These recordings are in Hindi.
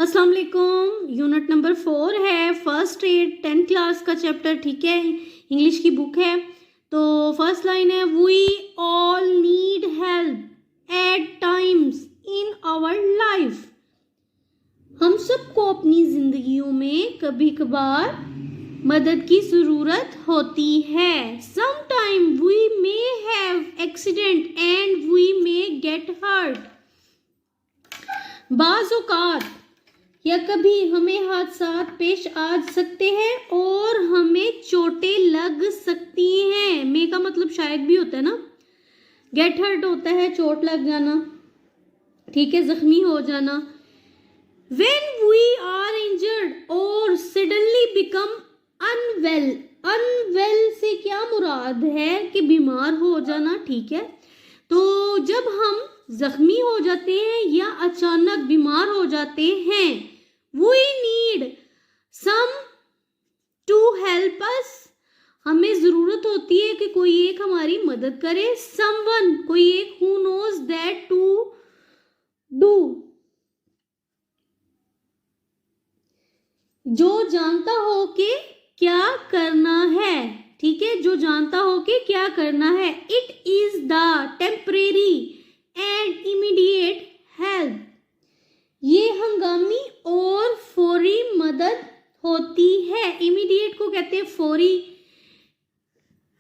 अस्सलाम वालेकुम। यूनिट नंबर 4 है, फर्स्ट एड 10th क्लास का चैप्टर। ठीक है, इंग्लिश की बुक है। तो फर्स्ट लाइन है, we all need help at times in our life. हम सबको अपनी जिंदगियों में कभी कभार मदद की जरूरत होती है। Sometime we may have accident and we may get hurt. बाज़ औक़ात या कभी हमें हादसा पेश आ सकते हैं और हमें चोटें लग सकती हैं। मे का मतलब शायद भी होता है ना। गेट हर्ट होता है चोट लग जाना, ठीक है, जख्मी हो जाना। When we are injured or suddenly become unwell, unwell से क्या मुराद है कि बीमार हो जाना, ठीक है। तो जब हम जख्मी हो जाते हैं या अचानक बीमार हो जाते हैं, we need some to help us। हमें जरूरत होती है कि कोई एक हमारी मदद करे। someone, कोई एक who knows that to do, जो जानता हो कि क्या करना है, ठीक है, जो जानता हो कि क्या करना है। It is the temporary and immediate help. ये हंगामी और फौरी मदद होती है। इमीडिएट को कहते हैं फौरी,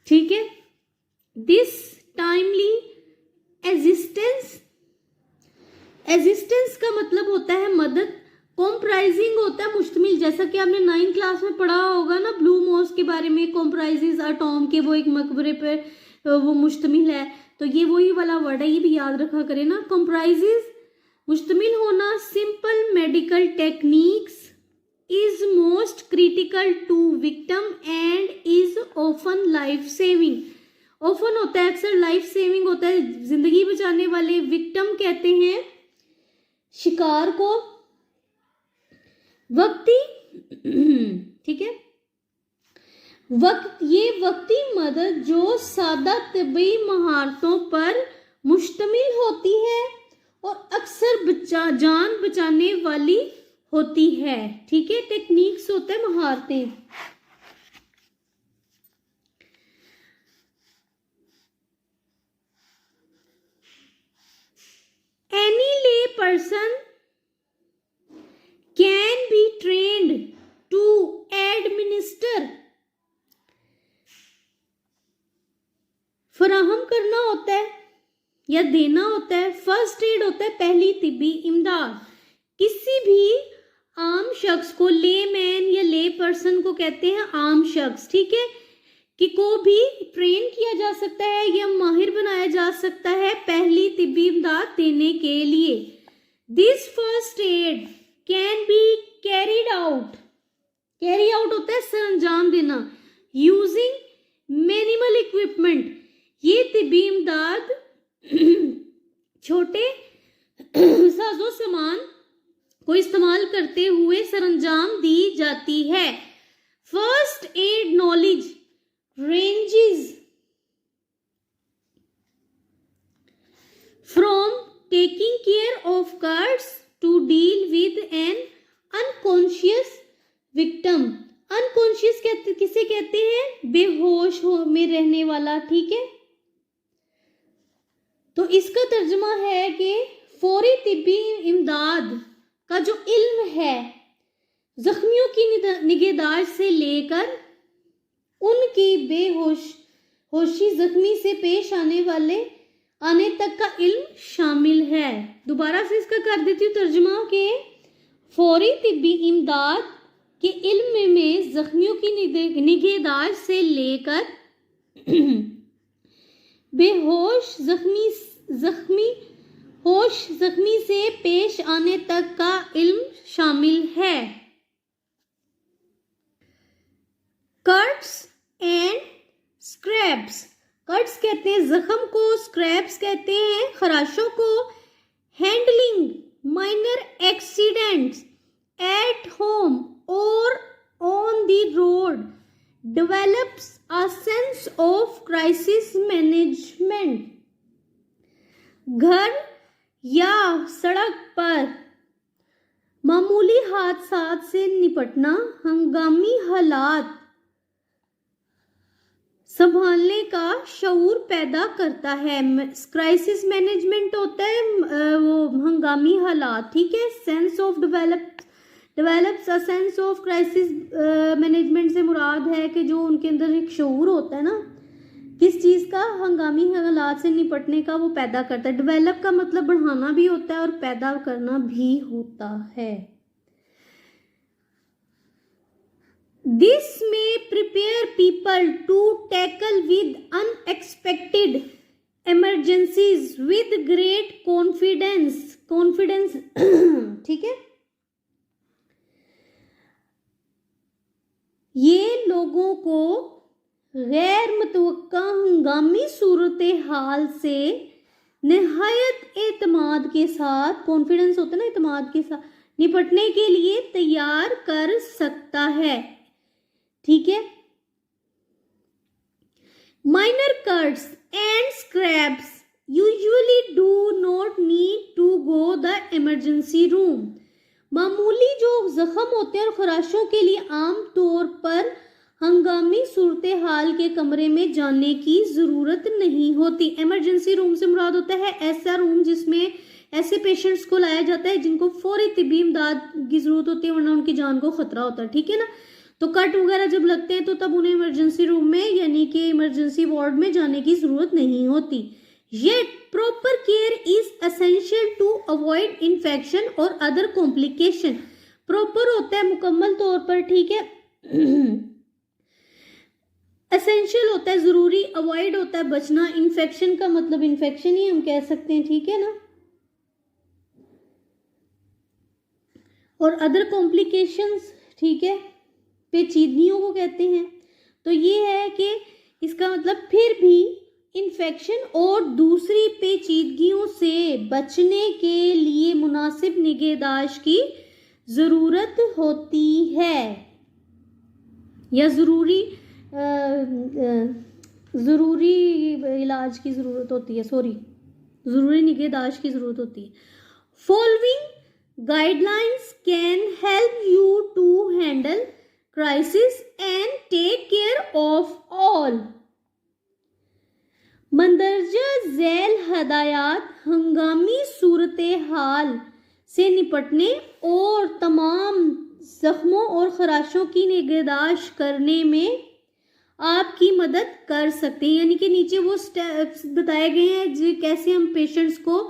ठीक है। दिस टाइमली एजिस्टेंस, एजिस्टेंस का मतलब होता है मदद। कॉम्प्राइजिंग होता है मुश्तमिल, जैसा कि आपने 9th क्लास में पढ़ा होगा ना ब्लू मॉस के बारे में। कॉम्प्राइजेज अटॉम के, वो एक मकबरे पर वो मुश्तमिल है। तो ये वही वाला वर्ड है, ये भी याद रखा करें ना। कॉम्प्राइजेज मुश्तमिल होना। Simple medical techniques is most critical to victim and is often life saving. Often होता है अक्सर, लाइफ सेविंग होता है जिंदगी बचाने वाले। विक्टिम कहते हैं शिकार को। वक्ती, ठीक है, ये वक्ती मदद जो सादा तबी महारतों पर मुश्तमिल होती है और अक्सर जान बचाने वाली होती है, ठीक है। टेक्निक्स होते हैं महारतें। Any lay person can be trained to administer. फराहम करना होता है या देना होता है। फर्स्ट एड होता है पहली तिब्बी इमदाद। किसी भी आम शख्स को, ले मैन या ले पर्सन को कहते हैं आम शख्स, ठीक है, कि को भी ट्रेन किया जा सकता है या माहिर बनाया जा सकता है पहली तिब्बी इमदाद देने के लिए। This first aid can be carried out, carry out होता है सरंजाम देना, यूजिंग मिनिमल इक्विपमेंट। ये तिब्बी इमदाद छोटे साजो सामान को इस्तेमाल करते हुए सरंजाम दी जाती है। First aid knowledge ranges from taking care of cards to deal with an unconscious victim. Unconscious किसे कहते हैं? बेहोश में रहने वाला, ठीक है। तो इसका तर्जुमा है कि फौरी तिब्बी इमदाद का जो इल्म है, जख्मियों की निगहदाश्त से लेकर उनकी बेहोशी जख्मी से पेश आने तक का इल्म शामिल है। दोबारा से इसका कर देती हूँ तर्जुमा के फौरी तिब्बी इमदाद के इल्म में जख्मियों की निगहदाश्त से लेकर बेहोश जख्मी से पेश आने तक का इल्म शामिल है। Cuts and scraps. कट्स कहते हैं जख्म को, स्क्रैप्स कहते हैं खराशों को। Handling minor accidents at home और on the road develops a sense of crisis management. घर या सड़क पर मामूली हादसात से निपटना हंगामी हालात संभालने का शऊर पैदा करता है। क्राइसिस मैनेजमेंट होता है वो हंगामी हालात, ठीक है। Sense of develops a sense of crisis management से मुराद है कि जो उनके अंदर एक शऊर होता है ना, किस चीज़ का, हंगामी हालात से निपटने का, वो पैदा करता है। डेवलप का मतलब बढ़ाना भी होता है और पैदा करना भी होता है। This may prepare people to tackle with unexpected emergencies with great confidence ठीक है। ये लोगों को गैर मुतवक्का हंगामी सूरत हाल से निहायत एतमाद के साथ, कॉन्फिडेंस होता है ना, एतमाद के साथ निपटने के लिए तैयार कर सकता है, ठीक है। Minor cuts and scrapes usually do not need to go the emergency room. मामूली जो जख्म होते हैं और खराशों के लिए आम तौर पर हंगामी सूरत हाल के कमरे में जाने की ज़रूरत नहीं होती। इमरजेंसी रूम से मुराद होता है ऐसा रूम जिसमें ऐसे पेशेंट्स को लाया जाता है जिनको फौरी तिब्बी इमदाद की ज़रूरत होती है, वरना उनकी जान को खतरा होता है, ठीक है ना। तो कट वगैरह जब लगते हैं तो तब उन्हें इमरजेंसी रूम में यानी कि इमरजेंसी वार्ड में जाने की ज़रूरत नहीं होती। Yet proper care is essential to avoid infection or other complication. Proper होता है मुकम्मल तौर पर, ठीक है। एसेंशियल होता है ज़रूरी, अवॉइड होता है बचना, इन्फेक्शन का मतलब इन्फेक्शन ही हम कह सकते हैं, ठीक है ना। और अदर कॉम्प्लिकेशंस, ठीक है, पेचीदगियों को कहते हैं। तो ये है कि इसका मतलब फिर भी इन्फेक्शन और दूसरी पेचीदगियों से बचने के लिए मुनासिब निगहदाश्त की ज़रूरत होती है या ज़रूरी इलाज की ज़रूरत होती है, ज़रूरी निगहदाश्त की ज़रूरत होती है। Following guidelines can help you to handle crisis and take care of all. मंदरजा झैल हदायत हंगामी सूरत हाल से निपटने और तमाम जख्मों और खराशों की निगहदाश्त करने में आपकी मदद कर सकते हैं। यानी कि नीचे वो स्टेप्स बताए गए हैं जो कैसे हम पेशेंट्स को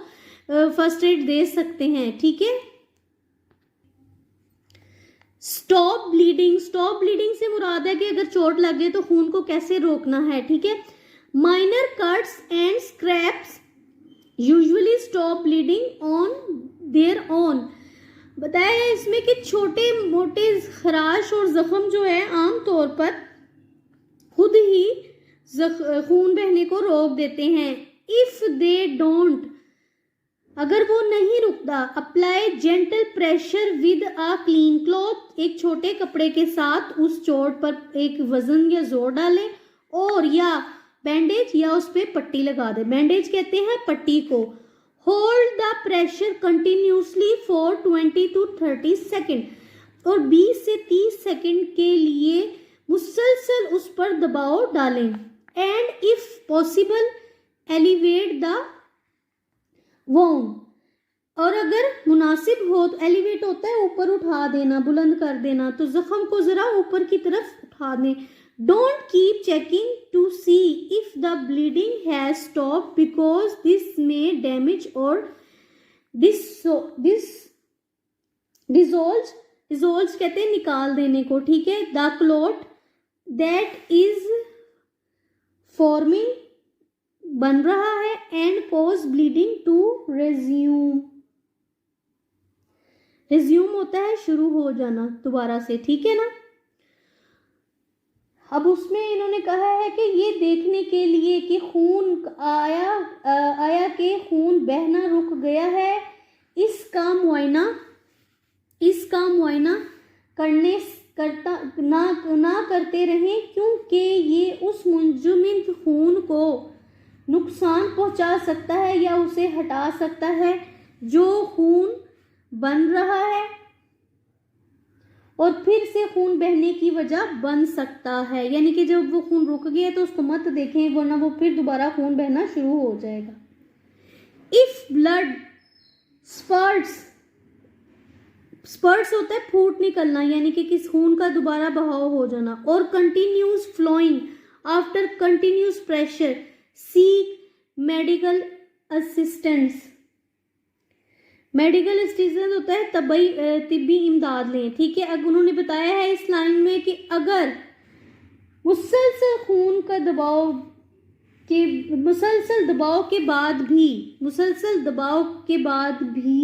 फर्स्ट एड दे सकते हैं, ठीक है। स्टॉप ब्लीडिंग से मुराद है कि अगर चोट लग जाए तो खून को कैसे रोकना है, ठीक है। Minor cuts and scrapes usually stop bleeding on their own. बताया है इसमें कि छोटे मोटे खराश और जख्म जो है आम तौर पर खुद ही खून बहने को रोक देते हैं। इफ दे डोंट, अगर वो नहीं रुकता, apply gentle pressure with a clean cloth, एक छोटे कपड़े के साथ उस चोट पर एक वजन या जोर डालें, और या बैंडेज या उस पर पट्टी लगा दे। बैंडेज कहते हैं पट्टी को। Hold the pressure continuously for 20 to 30 second, और 20 से 30 सेकेंड के लिए मुसलसल उस पर दबाव डालें। And if possible elevate the वोन, और अगर मुनासिब हो तो एलिवेट होता है ऊपर उठा देना, बुलंद कर देना, तो जख्म को जरा ऊपर की तरफ उठा दें। Don't keep checking to see if the bleeding has stop because this may damage or dissolve कहते हैं निकाल देने को, ठीक है। The clot that is forming बन रहा है and cause bleeding to resume होता है शुरू हो जाना दोबारा से, ठीक है ना। अब उसमें इन्होंने कहा है कि ये देखने के लिए कि खून आया कि खून बहना रुक गया है, इसका मुआयना ना करते रहें, क्योंकि ये उस मुंजमद खून को नुकसान पहुंचा सकता है या उसे हटा सकता है जो खून बन रहा है। और फिर से खून बहने की वजह बन सकता है। यानी कि जब वो खून रुक गया तो उसको मत देखें, वरना वो फिर दोबारा खून बहना शुरू हो जाएगा। इफ ब्लड स्पर्ट्स, स्पर्ट्स होता है फूट निकलना, यानी कि किस खून का दोबारा बहाव हो जाना, और continuous flowing after continuous pressure, seek medical assistance. Medical assistance होता है तिब्बी इमदाद लें, ठीक है। अब उन्होंने बताया है इस लाइन में कि अगर मुसलसल खून का दबाव के मुसलसल दबाव के बाद भी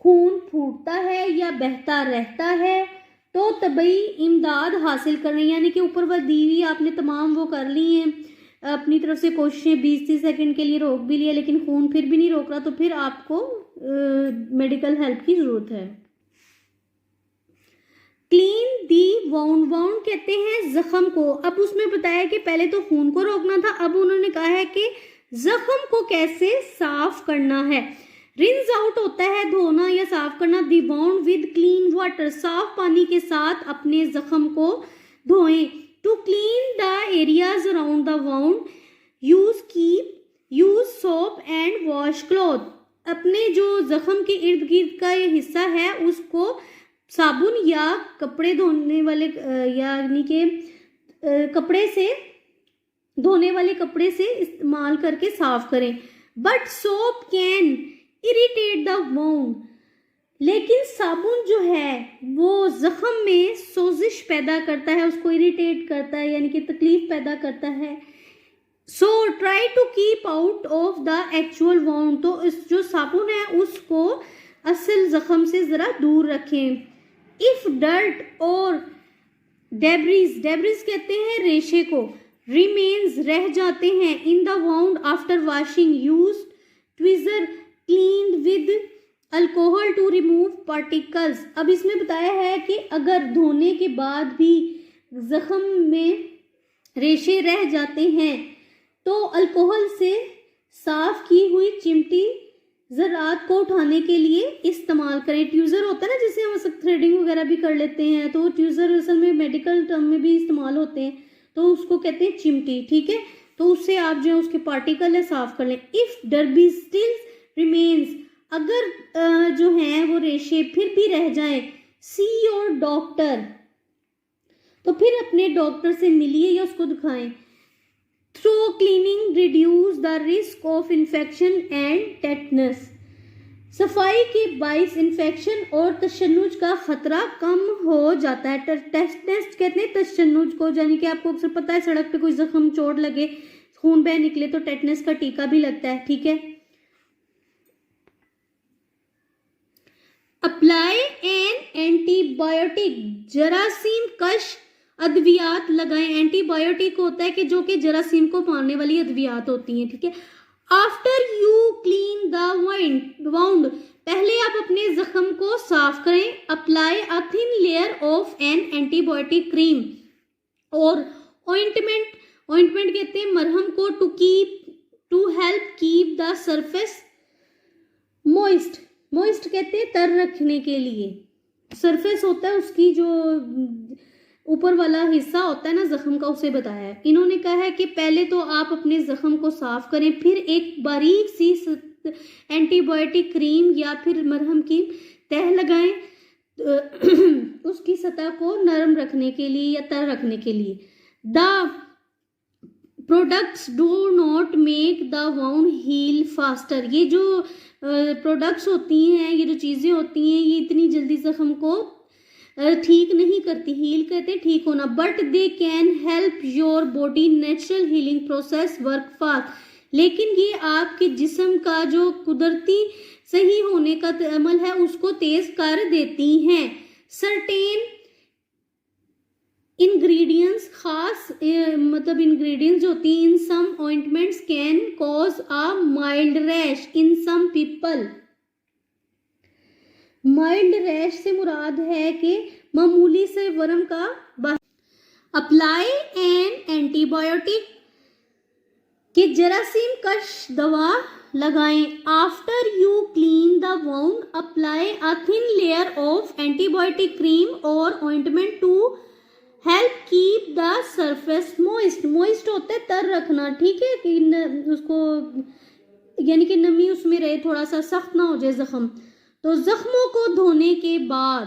खून फूटता है या बहता रहता है तो तबई इमदाद हासिल करनी, यानी कि ऊपर वह दी हुई आपने तमाम वो कर ली हैं अपनी तरफ से कोशिशें, 20-30 सेकंड के लिए रोक भी लिया लेकिन खून फिर भी नहीं रोक रहा, तो फिर आपको मेडिकल हेल्प की जरूरत है। क्लीन दी वाउंड, वाउंड कहते हैं जख्म को। अब उसमें बताया कि पहले तो खून को रोकना था, अब उन्होंने कहा है कि जख्म को कैसे साफ करना है। रिंस आउट होता है धोना या साफ करना। The wound with clean water, साफ पानी के साथ अपने जख्म को धोएं। To clean the areas around the wound use soap and washcloth. अपने जो जख्म के इर्द गिर्द का ये हिस्सा है उसको साबुन या कपड़े धोने वाले यानी कि कपड़े से धोने वाले कपड़े से इस्तेमाल करके साफ करें। But soap can irritate the wound, लेकिन साबुन जो है वो जख्म में सोजिश पैदा करता है, उसको इरिटेट करता है यानी कि तकलीफ पैदा करता है। So try to keep out of the actual wound, तो इस जो साबुन है उसको असल जख्म से जरा दूर रखें। If dirt or debris, debris कहते हैं रेशे को, रिमेन्स रह जाते हैं in the wound after washing, use tweezer cleaned with alcohol to remove particles. अब इसमें बताया है कि अगर धोने के बाद भी जख्म में रेशे रह जाते हैं तो अल्कोहल से साफ की हुई चिमटी ज़रात को उठाने के लिए इस्तेमाल करें। ट्यूज़र होता है ना जिससे हम थ्रेडिंग वगैरह भी कर लेते हैं, तो ट्यूज़र असल में मेडिकल टर्म में भी इस्तेमाल होते हैं, तो उसको कहते हैं चिमटी, ठीक है। तो उससे आप जो है उसके पार्टिकल है साफ कर लें। इफ डर्बी स्टिल रिमेन्स, अगर जो है वो रेशे फिर भी रह जाए, सी योर डॉक्टर, तो फिर अपने डॉक्टर से मिलिए या उसको दिखाएं। Thorough cleaning reduce the risk of infection and tetanus, सफाई के बाइस इन्फेक्शन और तशन्नुज का खतरा कम हो जाता है। टेटनस कहते हैं तशन्नुज को, यानी कि आपको अक्सर पता है सड़क पे कोई जख्म चोट लगे खून बह निकले तो टेटनस का टीका भी लगता है, ठीक है। अप्लाई एन एंटीबायोटिक, जरासीम कश अद्वियात लगाएं। एंटीबायोटिक होता है कि जो कि जरासीम को मारने वाली अद्वियात होती हैं, ठीक है। After you clean the wound, पहले आप अपने जख्म को साफ करें। Apply a thin layer of an antibiotic cream और ऑइंटमेंट, ऑइंटमेंट कहते हैं मरहम को, to help keep the surface moist, moist कहते हैं तर रखने के लिए। सरफेस होता है उसकी जो ऊपर वाला हिस्सा होता है ना जख्म का, उसे बताया है। इन्होंने कहा है कि पहले तो आप अपने जख्म को साफ करें, फिर एक बारीक सी एंटीबायोटिक क्रीम या फिर मरहम की तह लगाएं उसकी सतह को नरम रखने के लिए या तर रखने के लिए। The products do not make the wound heal faster, ये जो प्रोडक्ट्स होती हैं, ये जो चीज़ें होती हैं, ये इतनी जल्दी जख्म को ठीक नहीं करती, हील कहते हैं ठीक होना। But they can help your body natural healing process work fast, लेकिन ये आपके जिस्म का जो कुदरती सही होने का अमल है उसको तेज कर देती हैं। सर्टेन इंग्रेडिएंट्स, खास मतलब इंग्रेडिएंट्स होती हैं in some ointments can cause a mild rash in some people. Mild rash से मुराद है कि मामूली से वर्म का। अप्लाई एन एंटीबायोटिक कि जरासीम कश दवा लगाएं। After you clean the wound apply a thin layer of antibiotic cream और ointment to help keep the surface moist. Moist होता है तर रखना, ठीक है, कि उसको यानी कि नमी उसमें रहे, थोड़ा सा सख्त ना हो जाए जख्म। तो जख्मों को धोने के बाद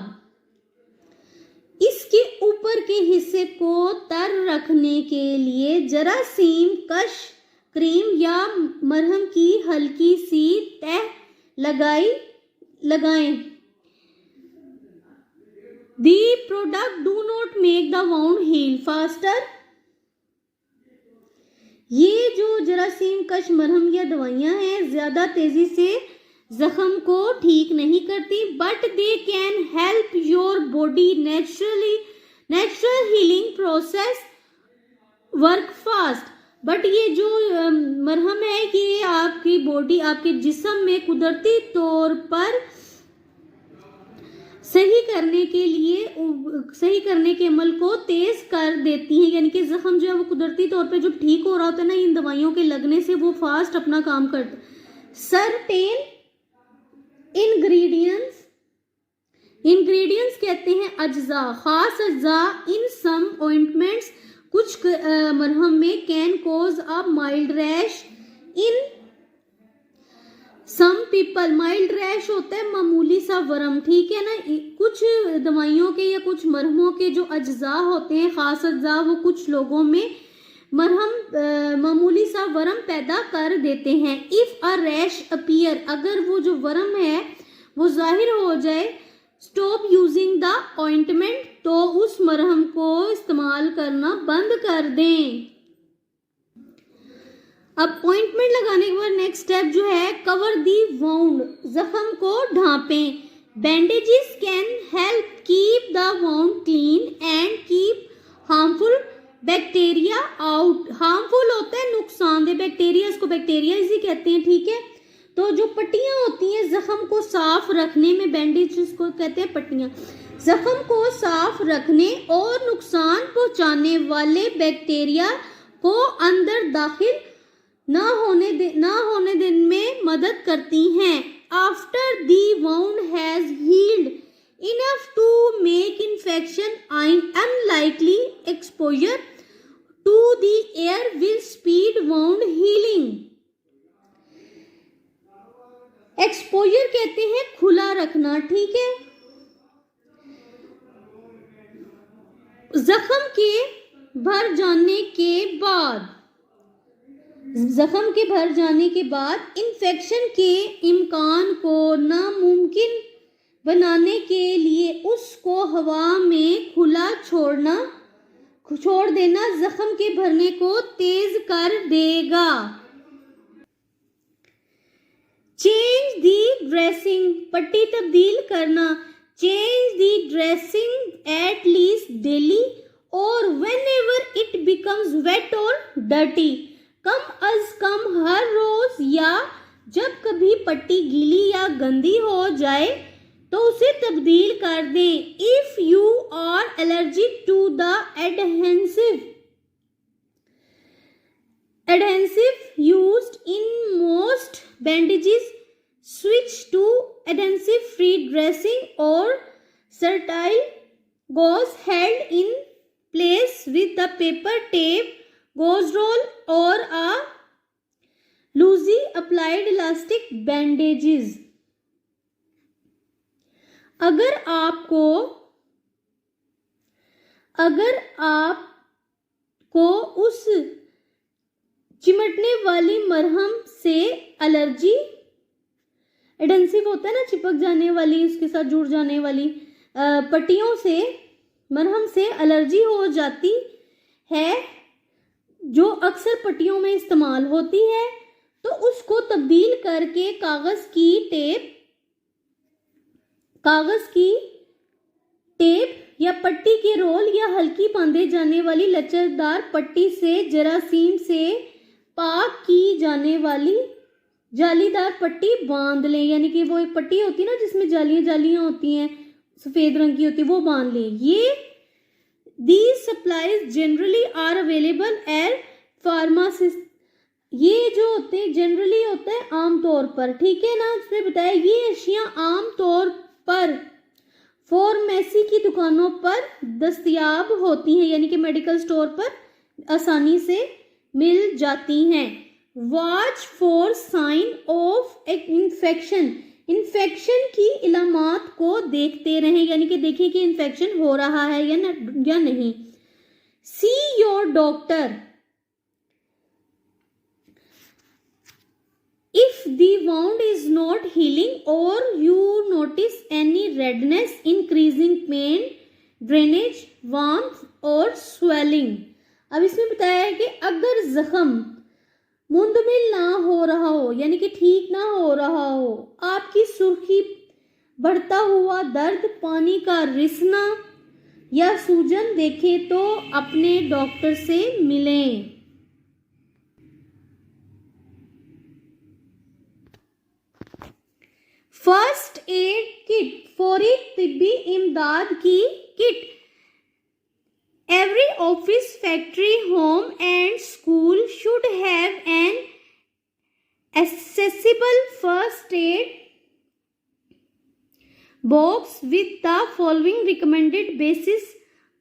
इसके ऊपर के हिस्से को तर रखने के लिए जरासीम कश क्रीम या मरहम की हल्की सी तह लगाएं। The product do not make the wound heal faster। ये जो जरासीम कश मरहम या दवाइयां हैं ज्यादा तेजी से जख्म को ठीक नहीं करती, but they can help your body natural healing process work fast. But ये जो मरहम है ये आपकी बॉडी, आपके जिस्म में कुदरती तौर पर सही करने के अमल को तेज कर देती हैं। यानी कि जख्म जो है वो कुदरती तौर पे जब ठीक हो रहा होता है ना इन दवाइयों के लगने से, वो फास्ट अपना काम करता है। सर्टेन इंग्रेडिएंट्स कहते हैं अज्जा, खास अज्जा इन सम ऑइंटमेंट्स, कुछ मरहम में can cause a mild rash in some people. Mild rash होता है मामूली सा वरम, ठीक है ना। कुछ दवाइयों के या कुछ मरहमों के जो अज्जा होते हैं, खास अज्जा, वो कुछ लोगों में मरहम मामूली सा वरम पैदा कर देते हैं। इफ अ रैश अपीयर, अगर वो जो वरम है वो जाहिर हो जाए, स्टॉप यूजिंग द ऑइंटमेंट, तो उस मरहम को इस्तेमाल करना बंद कर दें। अब ऑइंटमेंट लगाने के बाद नेक्स्ट स्टेप जो है कवर दी वाउंड, जख्म को ढांपें। Bandages can help keep the wound clean and keep harmful bacteria out. Harmful होता है नुकसानदेह, बैक्टीरिया, इसको बैक्टीरिया इसी कहते हैं, ठीक है। तो जो पट्टियां होती हैं जख्म को साफ रखने में, बैंडेज को कहते हैं पट्टियां, जख्म को साफ रखने और नुकसान पहुंचाने वाले बैक्टीरिया को अंदर दाखिल ना होने देने में मदद करती हैं। After the wound has healed enough to make infection unlikely exposure to the air will speed wound healing. Exposure कहते हैं खुला रखना, ठीक है। जख्म के भर जाने के बाद इन्फेक्शन के इम्कान को नामुमकिन बनाने के लिए उसको हवा में खुला छोड़ देना जख्म के भरने को तेज कर देगा। चेंज दी ड्रेसिंग, पट्टी तब्दील करना। Change the dressing at least daily और व्हेनेवर इट बिकम्स वेट और डर्टी। कम अज कम हर रोज या जब कभी पट्टी गीली या गंदी हो जाए तो उसे तब्दील कर दें। If you are allergic to the adhesive used in most bandages, switch to adhesive free dressing or sterile gauze held in place with the paper tape, gauze roll or a loosely applied elastic bandages। अगर आपको उस चिमटने वाली मरहम से एलर्जी, एडेंसिव होता है ना, चिपक जाने वाली, उसके साथ जुड़ जाने वाली पट्टियों से, मरहम से एलर्जी हो जाती है जो अक्सर पट्टियों में इस्तेमाल होती है, तो उसको तब्दील करके कागज की टेप या पट्टी के रोल या हल्की बांधे जाने वाली लचकदार पट्टी से जरासीम से पाक की जाने वाली जालीदार पट्टी बांध लें। यानी कि वो एक पट्टी होती है ना जिसमें जालियां होती हैं, सफेद रंग की होती है, वो बांध लें। ये these supplies generally are available at ये जो होते हैं जनरली होता है आमतौर पर, ठीक है ना। उसने बताया ये अशिया आमतौर पर फार्मेसी की दुकानों पर दस्तयाब होती हैं, यानी कि मेडिकल स्टोर पर आसानी से मिल जाती हैं। Watch for sign of infection, infection की इलामात को देखते रहें, यानी कि देखें कि इन्फेक्शन हो रहा है या नहीं। See your doctor if the wound is not healing or you notice any redness, increasing pain, drainage, warmth और swelling। अब इसमें बताया है कि अगर जख्म मुंदमिल ना हो रहा हो, यानी कि ठीक ना हो रहा हो, आपकी सुर्खी, बढ़ता हुआ दर्द, पानी का रिसना या सूजन देखे तो अपने डॉक्टर से मिलें। फर्स्ट एड किट, फौरी तिब्बी इमदाद की kit. Every office, factory, home and school should have an accessible first aid box with the following recommended basis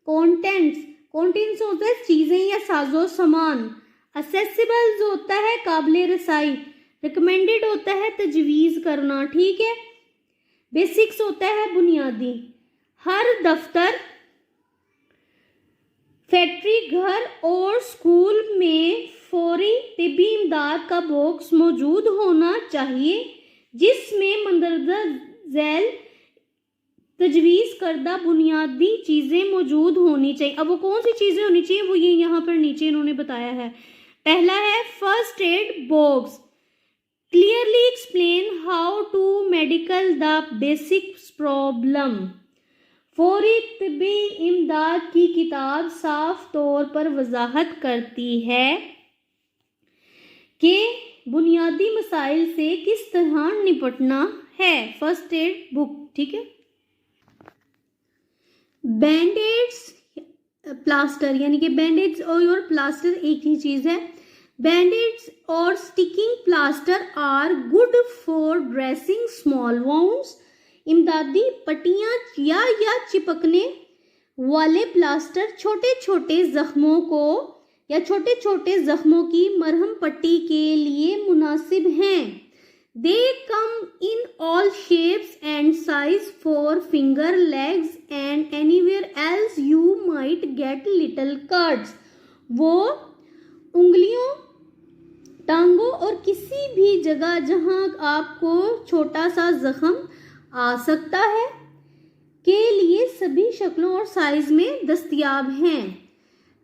contents. Contents होता है चीजें या साजो सामान। एक्सेसिबल जो होता है काबिल रसाई, रिकमेंडेड होता है तजवीज़ करना, ठीक है। बेसिक्स होता है बुनियादी। हर दफ्तर, फैक्ट्री, घर और स्कूल में फौरी तिब्बी इमदाद का बॉक्स मौजूद होना चाहिए जिसमें मंदरजा झैल तजवीज़ करदा बुनियादी चीज़ें मौजूद होनी चाहिए। अब वो कौन सी चीज़ें होनी चाहिए, वो ये यहाँ पर नीचे इन्होंने बताया है। पहला है first aid box, clearly explain how to medical the basic problem। फौरी तिब्बी इमदाद की किताब साफ तौर पर वजाहत करती है कि बुनियादी मसाइल से किस तरह निपटना है। फर्स्ट एड बुक, ठीक है। बैंडेड्स, प्लास्टर, यानी कि बैंडेड्स और प्लास्टर एक ही चीज़ है। बैंडेड्स और sticking plaster are good for dressing small wounds. इमदादी पट्टियाँ या चिपकने वाले प्लास्टर छोटे छोटे जख्मों को या छोटे छोटे जख्मों की मरहम पट्टी के लिए मुनासिब हैं। They come in all shapes and size for finger, legs and anywhere else you might get little cuts. वो उंगलियों, टांगों और किसी भी जगह जहां आपको छोटा सा जख्म आ सकता है के लिए सभी शक्लों और साइज में दस्तयाब हैं।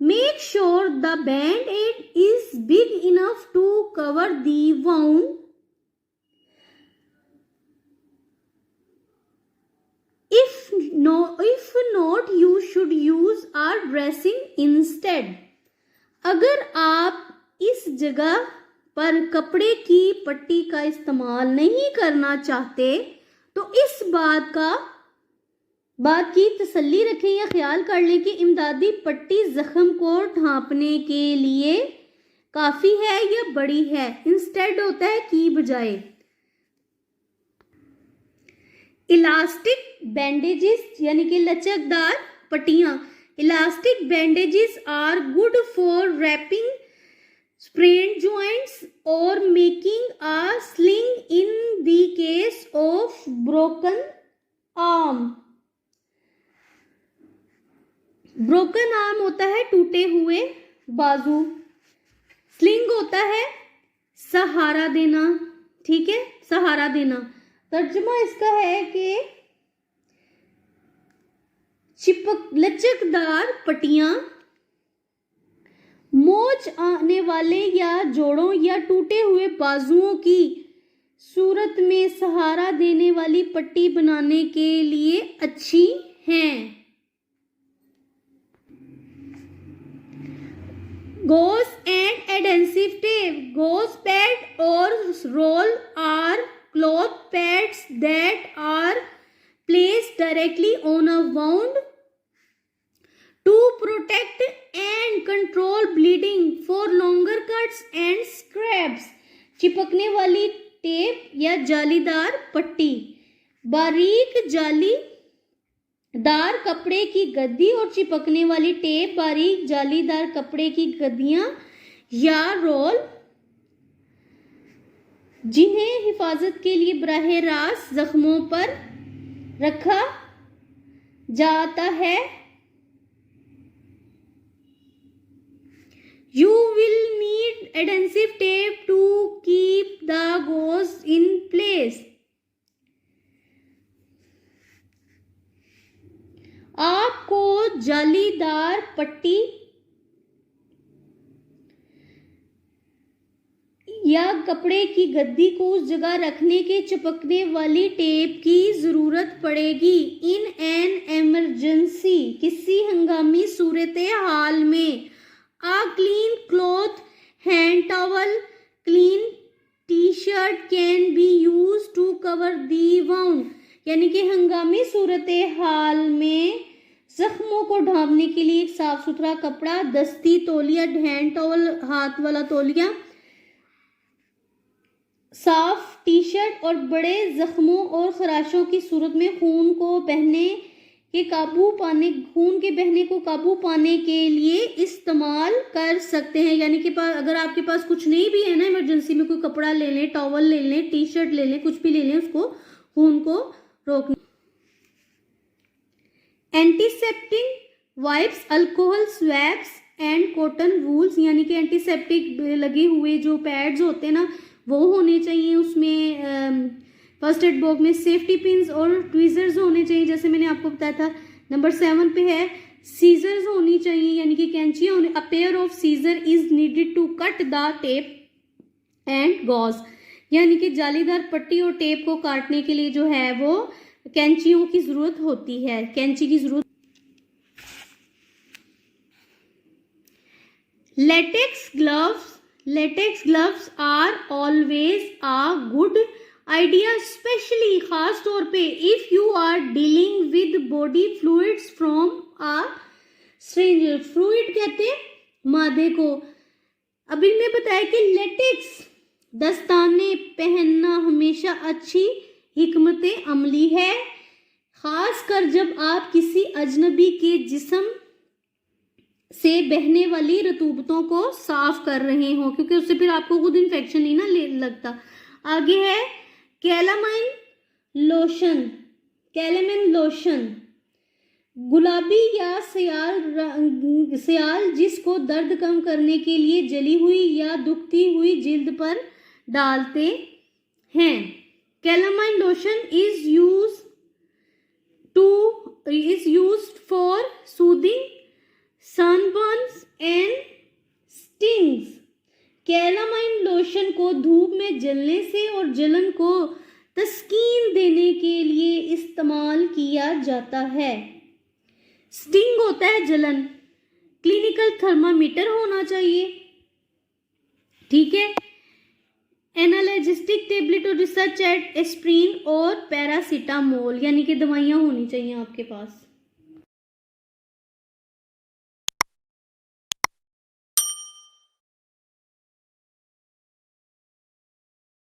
Make sure the band aid is big enough to cover the wound. If not, you should use a dressing instead। अगर आप इस जगह पर कपड़े की पट्टी का इस्तेमाल नहीं करना चाहते तो इस बात की तसल्ली रखें या ख्याल कर लें कि इमदादी पट्टी जख्म को ढांपने के लिए काफ़ी है या बड़ी है। इंस्टेड होता है की बजाय। इलास्टिक बैंडेजेस, यानी कि लचकदार पट्टियाँ। Elastic bandages are good for wrapping sprained joints or making a sling in the case of broken arm। broken arm होता है टूटे हुए बाजू। स्लिंग होता है सहारा देना, ठीक है, सहारा देना। तर्जुमा इसका है कि लचकदार पट्टियां मोच आने वाले या जोड़ों या टूटे हुए बाजुओं की सूरत में सहारा देने वाली पट्टी बनाने के लिए अच्छी हैं। Gauze and adhesive tape, gauze pad or roll are cloth pads that are placed directly on a wound to protect and control bleeding for longer cuts and scrapes, चिपकने वाली टेप या जालीदार पट्टी, बारीक जालीदार कपड़े की गद्दी और चिपकने वाली टेप, बारीक जालीदार कपड़े की गद्दियां या रोल, जिन्हें हिफाजत के लिए बराह रास्त जख्मों पर रखा जाता है। You will need adhesive tape to keep the gauze in place. आपको जालीदार पट्टी या कपड़े की गद्दी को उस जगह रखने के चिपकने वाली टेप की जरूरत पड़ेगी। इन एन एमरजेंसी, किसी हंगामी सूरत हाल में, A clean cloth, hand towel, clean t-shirt can be used to cover the wound. यानी कि हंगामी सूरत हाल में जख्मों को ढांपने के लिए एक साफ सुथरा कपड़ा, दस्ती तौलिया, हैंड टॉवल हाथ वाला तौलिया, साफ टी शर्ट और बड़े जख्मों और खराशों की सूरत में खून के बहने को काबू पाने के लिए इस्तेमाल कर सकते हैं। यानी कि अगर आपके पास कुछ नहीं भी है ना, इमरजेंसी में कोई कपड़ा ले लें, टॉवल ले लें, टी शर्ट ले लें, कुछ भी ले लें, उसको खून को रोकने। Antiseptic wipes, alcohol swabs and cotton wools, यानी कि एंटीसेप्टिक लगे हुए जो पैड्स होते हैं ना, वो होने चाहिए उसमें। फर्स्ट एड बॉक्स में सेफ्टी पिन्स और ट्वीजर्स होने चाहिए, जैसे मैंने आपको बताया था। नंबर 7 पे है सीजर्स होनी चाहिए, यानी कि कैंचियां होनी। A pair of scissor is needed to cut the tape and gauze, यानी कि जालीदार पट्टी और टेप को काटने के लिए जो है वो कैंचियों की जरूरत होती है, कैंची की जरूरत। Latex gloves are always a good idea, specially खास तौर पे if you are dealing with body fluids from a stranger. Fluid कहते हैं मादे को। अभी मैं बताया कि लेटेक्स दस्ताने पहनना हमेशा अच्छी हिकमत अमली है, खासकर जब आप किसी अजनबी के जिस्म से बहने वाली रतूबतों को साफ कर रहे हो, क्योंकि उससे फिर आपको खुद इन्फेक्शन नहीं ना लगता। आगे है कैलामाइन लोशन, गुलाबी या सियाल जिसको दर्द कम करने के लिए जली हुई या दुखती हुई जिल्द पर डालते हैं। Calamine lotion is used for soothing sunburns and stings. Calamine lotion को धूप में जलने से और जलन को तस्कीन देने के लिए इस्तेमाल किया जाता है। स्टिंग होता है जलन। क्लिनिकल थर्मामीटर होना चाहिए, ठीक है। एनाल्जेसिक टेबलेट और रिसर्च एट एस्प्रिन और पैरासीटामोल, यानी कि दवाइयाँ होनी चाहिए आपके पास।